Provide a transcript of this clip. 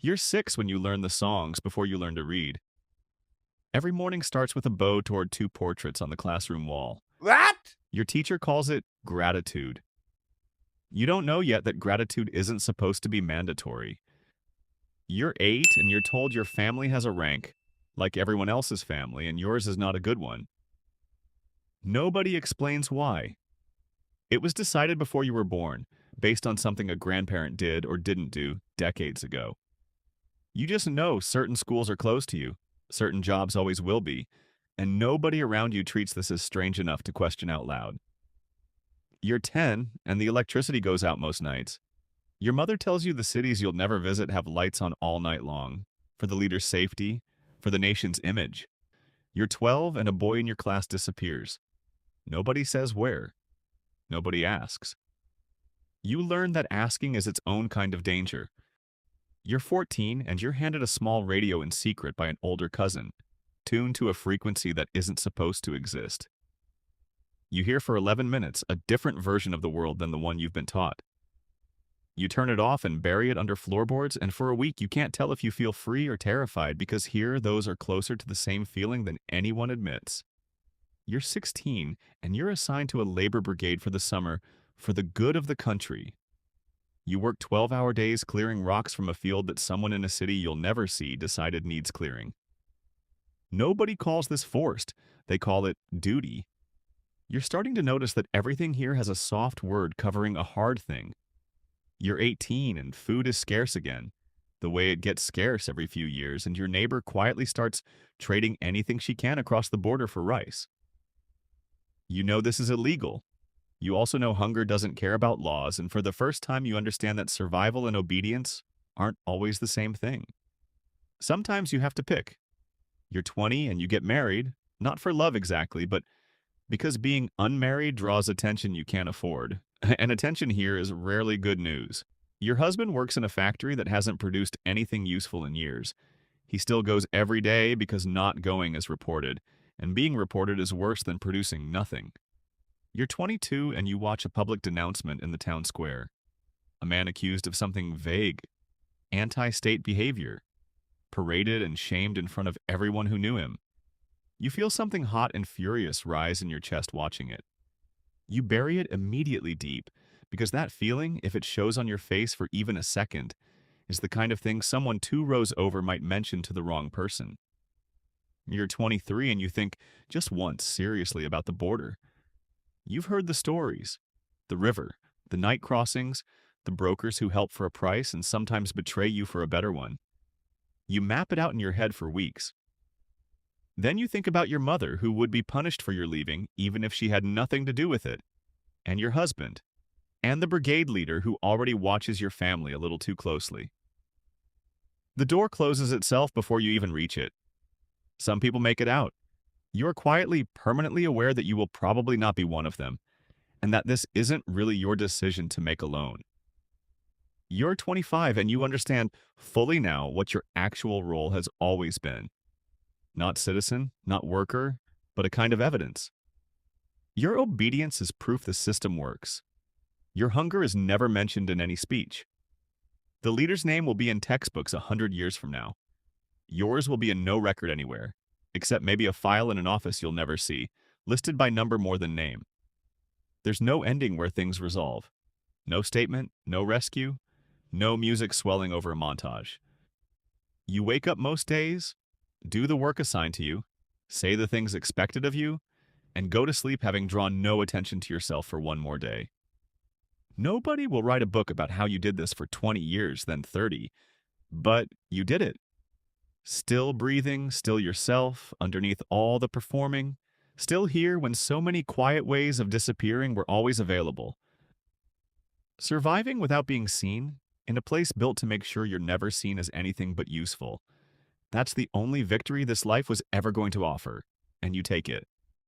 You're 6 when you learn the songs before you learn to read. Every morning starts with a bow toward two portraits on the classroom wall. What? Your teacher calls it gratitude. You don't know yet that gratitude isn't supposed to be mandatory. You're 8 and you're told your family has a rank, like everyone else's family, and yours is not a good one. Nobody explains why. It was decided before you were born, based on something a grandparent did or didn't do decades ago. You just know certain schools are closed to you, certain jobs always will be, and nobody around you treats this as strange enough to question out loud. You're 10, and the electricity goes out most nights. Your mother tells you the cities you'll never visit have lights on all night long, for the leader's safety, for the nation's image. You're 12, and a boy in your class disappears. Nobody says where. Nobody asks. You learn that asking is its own kind of danger. You're 14, and you're handed a small radio in secret by an older cousin, tuned to a frequency that isn't supposed to exist. You hear for 11 minutes a different version of the world than the one you've been taught. You turn it off and bury it under floorboards, and for a week you can't tell if you feel free or terrified because here those are closer to the same feeling than anyone admits. You're 16, and you're assigned to a labor brigade for the summer for the good of the country. You work 12-hour days clearing rocks from a field that someone in a city you'll never see decided needs clearing. Nobody calls this forced. They call it duty. You're starting to notice that everything here has a soft word covering a hard thing. You're 18 and food is scarce again, the way it gets scarce every few years, and your neighbor quietly starts trading anything she can across the border for rice. You know this is illegal. You also know hunger doesn't care about laws, and for the first time you understand that survival and obedience aren't always the same thing. Sometimes you have to pick. You're 20 and you get married, not for love exactly, but because being unmarried draws attention you can't afford. And attention here is rarely good news. Your husband works in a factory that hasn't produced anything useful in years. He still goes every day because not going is reported, and being reported is worse than producing nothing. You're 22 and you watch a public denouncement in the town square. A man accused of something vague, anti-state behavior, paraded and shamed in front of everyone who knew him. You feel something hot and furious rise in your chest watching it. You bury it immediately deep, because that feeling, if it shows on your face for even a second, is the kind of thing someone 2 rows over might mention to the wrong person. You're 23 and you think just once seriously about the border. You've heard the stories. The river, the night crossings, the brokers who help for a price and sometimes betray you for a better one. You map it out in your head for weeks. Then you think about your mother who would be punished for your leaving even if she had nothing to do with it, and your husband, and the brigade leader who already watches your family a little too closely. The door closes itself before you even reach it. Some people make it out. You are quietly, permanently aware that you will probably not be one of them, and that this isn't really your decision to make alone. You're 25 and you understand fully now what your actual role has always been. Not citizen, not worker, but a kind of evidence. Your obedience is proof the system works. Your hunger is never mentioned in any speech. The leader's name will be in textbooks 100 years from now. Yours will be in no record anywhere, except maybe a file in an office you'll never see, listed by number more than name. There's no ending where things resolve. No statement, no rescue, no music swelling over a montage. You wake up most days, do the work assigned to you, say the things expected of you, and go to sleep having drawn no attention to yourself for one more day. Nobody will write a book about how you did this for 20 years, then 30, but you did it. Still breathing, still yourself, underneath all the performing, still here when so many quiet ways of disappearing were always available. Surviving without being seen, in a place built to make sure you're never seen as anything but useful. That's the only victory this life was ever going to offer, and you take it.